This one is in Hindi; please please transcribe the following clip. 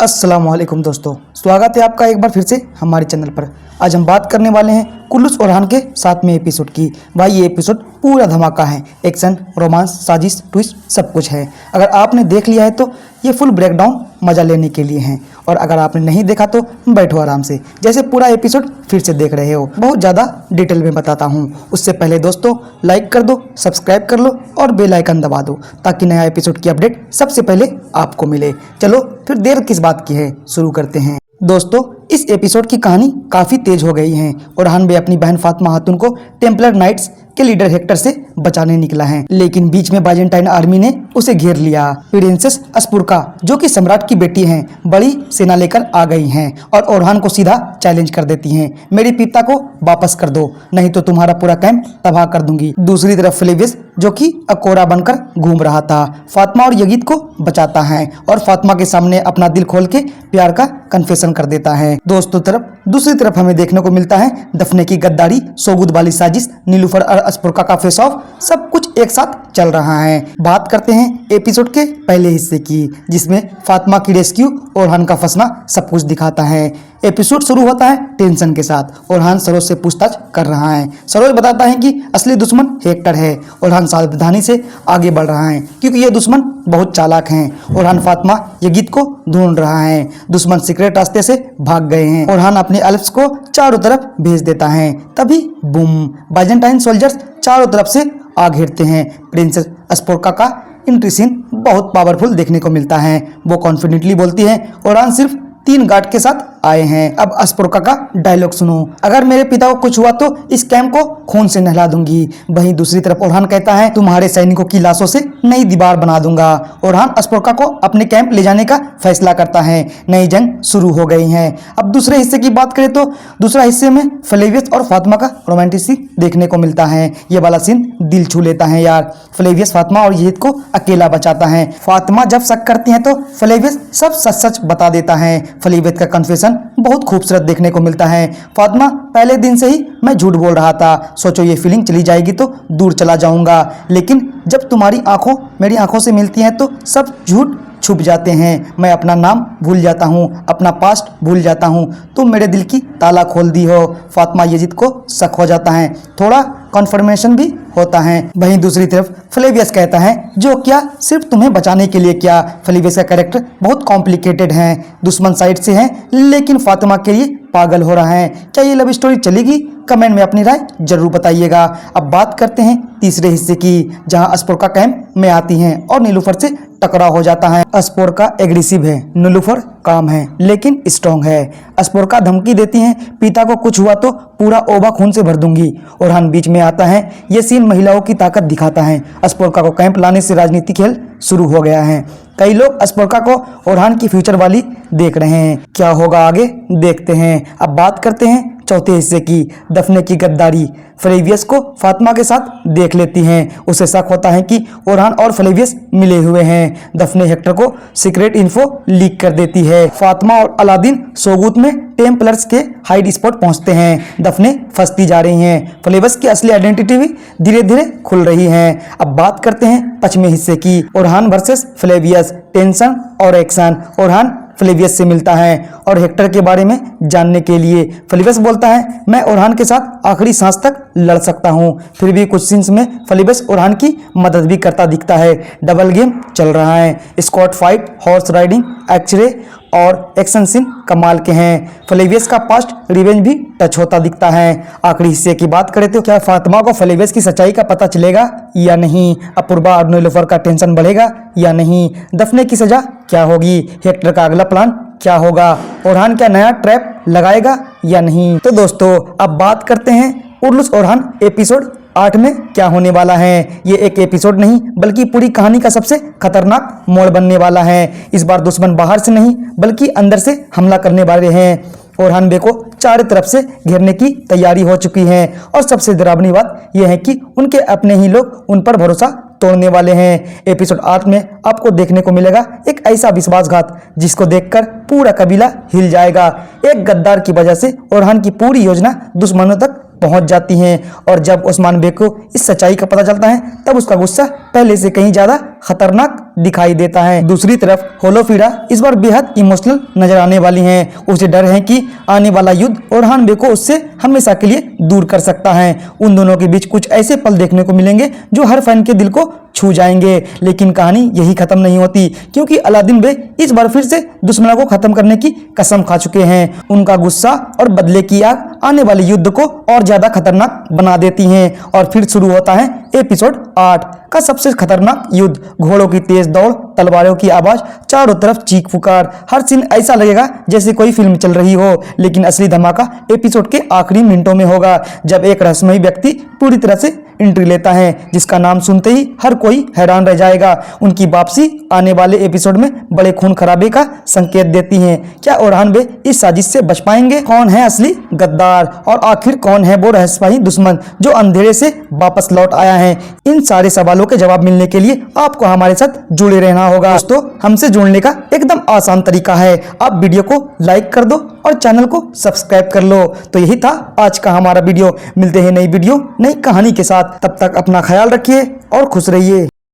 अस्सलाम वालेकुम दोस्तों, स्वागत है आपका एक बार फिर से हमारे चैनल पर। आज हम बात करने वाले हैं कुल्लूस ओरहान के 7वें एपिसोड की। भाई ये एपिसोड पूरा धमाका है, एक्शन, रोमांस, साजिश, ट्विस्ट सब कुछ है। अगर आपने देख लिया है तो ये फुल ब्रेकडाउन मज़ा लेने के लिए हैं, और अगर आपने नहीं देखा तो बैठो आराम से, जैसे पूरा एपिसोड फिर से देख रहे हो। बहुत ज़्यादा डिटेल में बताता हूँ। उससे पहले दोस्तों लाइक कर दो, सब्सक्राइब कर लो और बेल आइकन दबा दो, ताकि नया एपिसोड की अपडेट सबसे पहले आपको मिले। चलो फिर देर किस बात की है, शुरू करते हैं। दोस्तों इस एपिसोड की कहानी काफ़ी तेज हो गई है। ओरहान भी अपनी बहन फातिमा खातून को टेम्पलर नाइट्स के लीडर हेक्टर से बचाने निकला है, लेकिन बीच में बाइजेंटाइन आर्मी ने उसे घेर लिया। प्रिंसेस अस्पुरका जो कि सम्राट की बेटी हैं, बड़ी सेना लेकर आ गई हैं और ओरहान को सीधा चैलेंज कर देती हैं, मेरे पिता को वापस कर दो, नहीं तो तुम्हारा पूरा कैंप तबाह कर दूंगी। दूसरी तरफ फ्लेवियस जो कि अकोरा बनकर घूम रहा था, फातिमा और यगीद को बचाता है और फातिमा के सामने अपना दिल खोल के प्यार का कन्फेशन कर देता है। दूसरी तरफ हमें देखने को मिलता है दफने की गद्दारी, सोगुद वाली साजिश, नीलूफर और अस्पुरका का फेस ऑफ, सब कुछ एक साथ चल रहा है। बात करते हैं एपिसोड के पहले हिस्से की, जिसमें फातिमा की रेस्क्यू, ओरहान का फंसना सब कुछ दिखाता है। एपिसोड शुरू होता है टेंशन के साथ। ओरहान सरोज से पूछताछ कर रहा है। सरोज बताता है कि असली दुश्मन हेक्टर है। ओरहान सावधानी से आगे बढ़ रहा है क्योंकि ये दुश्मन बहुत चालाक हैं। ओरहान फातिमा यगीद को ढूंढ रहा है। दुश्मन सीक्रेट रास्ते से भाग गए हैं। ओरहान अपने अल्प्स को चारों तरफ भेज देता है। तभी बूम, बाइजेंटाइन सोल्जर्स चारों तरफ से आ घेरते हैं। प्रिंसेस अस्पुरका का एंट्री सीन बहुत पावरफुल देखने को मिलता है। वो कॉन्फिडेंटली बोलती है ओरहान सिर्फ 3 गार्ड के साथ आए हैं। अब अस्पुरका का डायलॉग सुनो, अगर मेरे पिता को कुछ हुआ तो इस कैंप को खून से नहला दूंगी। वहीं दूसरी तरफ ओरहान कहता है तुम्हारे सैनिकों की लाशों से नई दीवार बना दूंगा। ओरहान अस्पुरका को अपने कैंप ले जाने का फैसला करता है। नई जंग शुरू हो गई है। अब दूसरे हिस्से की बात करें तो दूसरा हिस्से में फ्लेवियस और फातिमा का रोमांटिक सीन देखने को मिलता है। ये वाला सीन दिल छू लेता है यार। फ्लेवियस फातिमा और यगीद को अकेला बचाता है। फातिमा जब शक करती है तो फ्लेवियस सब सच सच बता देता है। फ्लेवियस का कन्फेशन बहुत खूबसूरत देखने को मिलता है। फातिमा पहले दिन से ही मैं झूठ बोल रहा था, सोचो ये फीलिंग चली जाएगी तो दूर चला जाऊंगा, लेकिन जब तुम्हारी आंखों मेरी आंखों से मिलती हैं तो सब झूठ छुप जाते हैं। मैं अपना नाम भूल जाता हूँ, अपना पास्ट भूल जाता हूँ, तुम मेरे दिल की ताला खोल दी हो। फातिमा यगीद को शक हो जाता है, थोड़ा कन्फर्मेशन भी होता है। वहीं दूसरी तरफ फ्लेवियस कहता है जो क्या सिर्फ तुम्हें बचाने के लिए क्या। फ्लेवियस का कैरेक्टर बहुत कॉम्प्लिकेटेड है, दुश्मन साइड से है लेकिन फातिमा के लिए पागल हो रहा है। क्या ये लव स्टोरी चलेगी? कमेंट में अपनी राय जरूर बताइएगा। अब बात करते हैं तीसरे हिस्से की, जहां अस्पुरका कैंप में आती हैं और नीलूफर से टकराव हो जाता है। अस्पुरका एग्रेसिव है, नीलूफर काम है लेकिन स्ट्रॉन्ग है। अस्पुरका धमकी देती है पिता को कुछ हुआ तो पूरा ओबा खून से भर दूंगी। ओरहान बीच में आता है। ये सीन महिलाओं की ताकत दिखाता है। अस्पुरका को कैंप लाने से राजनीतिक खेल शुरू हो गया है। कई लोग अस्पुरका को ओरहान की फ्यूचर वाली देख रहे हैं। क्या होगा आगे देखते हैं। अब बात करते हैं चौथे हिस्से की, दफने की गद्दारी। फ्लेवियस को फातिमा के साथ देख लेती हैं। उसे शक होता है कि ओरहान और फ्लेवियस मिले हुए हैं। दफने हेक्टर को सीक्रेट इन्फो लीक कर देती है। फातिमा और अलादीन सोगुत में टेम्पलर्स के हाइड स्पॉट पहुंचते हैं। दफने फंसती जा रही हैं। फ्लेवियस की असली आइडेंटिटी भी धीरे धीरे खुल रही है। अब बात करते हैं 5वें हिस्से की, ओरहान वर्सेस फ्लेवियस, टेंशन और एक्शन। ओरहान फ्लेवियस से मिलता है और हेक्टर के बारे में जानने के लिए। फ्लेवियस बोलता है मैं ओरहान के साथ आखिरी सांस तक लड़ सकता हूँ। फिर भी कुछ सीन्स में फ्लेवियस ओरहान की मदद भी करता दिखता है। डबल गेम चल रहा है। Squad fight, horse riding, x ray और एक्शन सीन कमाल के हैं। फ्लेवियस का पास्ट रिवेंज भी टच होता दिखता है। आखिरी हिस्से की बात करें तो क्या फातिमा को फ्लेवियस की सच्चाई का पता चलेगा या नहीं? अपूर्वा और नीलूफर का टेंशन बढ़ेगा या नहीं? दफने की सजा क्या होगी? हेक्टर का अगला प्लान क्या होगा? ओरहान क्या नया ट्रैप लगाएगा या नहीं? तो दोस्तों अब बात करते हैं कुल्लूस ओरहान एपिसोड 8 में क्या होने वाला है। ये एक एपिसोड नहीं बल्कि पूरी कहानी का सबसे खतरनाक मोड़ बनने वाला है। इस बार दुश्मन बाहर से नहीं बल्कि अंदर से हमला करने वाले हैं। ओरहान बे को चारों तरफ से घेरने की तैयारी हो चुकी है और सबसे डरावनी बात यह है कि उनके अपने ही लोग उन पर भरोसा तोड़ने वाले हैं। एपिसोड 8 में आपको देखने को मिलेगा एक ऐसा विश्वासघात जिसको देखकर पूरा कबीला हिल जाएगा। एक गद्दार की वजह से ओरहान की पूरी योजना दुश्मनों तक पहुंच जाती हैं और जब उस्मान बे को इस सच्चाई का पता चलता है तब उसका गुस्सा पहले से कहीं ज्यादा खतरनाक दिखाई देता है। दूसरी तरफ होलोफिरा इस बार बेहद इमोशनल नजर आने वाली हैं। उसे डर है कि आने वाला युद्ध ओरहान बे को उससे हमेशा के लिए दूर कर सकता है। उन दोनों के बीच कुछ ऐसे पल देखने को मिलेंगे जो हर फैन के दिल को छू जाएंगे। लेकिन कहानी यही खत्म नहीं होती, क्योंकि अलादीन बे इस बार फिर से दुश्मनों को खत्म करने की कसम खा चुके हैं। उनका गुस्सा और बदले की आग आने वाले युद्ध को और ज्यादा खतरनाक बना देती हैं। और फिर शुरू होता है एपिसोड 8 का सबसे खतरनाक युद्ध। घोड़ों की तेज दौड़, तलवारों की आवाज, चारों तरफ चीख पुकार। हर सीन ऐसा लगेगा जैसे कोई फिल्म चल रही हो। लेकिन असली धमाका एपिसोड के आखिरी मिनटों में होगा, जब एक रहस्यमयी व्यक्ति पूरी तरह से एंट्री लेता है, जिसका नाम सुनते ही हर कोई हैरान रह जाएगा। उनकी वापसी आने वाले एपिसोड में बड़े खून खराबे का संकेत देती है। क्या ओरहान बे इस साजिश से बच पाएंगे? कौन है असली गद्दार और आखिर कौन है वो रहस्यमयी दुश्मन जो अंधेरे से वापस लौट आया है? इन सारे सवालों के जवाब मिलने के लिए आपको हमारे साथ जुड़े रहना होगा। दोस्तों, हमसे जुड़ने का एकदम आसान तरीका है, आप वीडियो को लाइक कर दो और चैनल को सब्सक्राइब कर लो। तो यही था आज का हमारा वीडियो। मिलते हैं नई वीडियो नई कहानी के साथ। तब तक अपना ख्याल रखिए और खुश रहिए।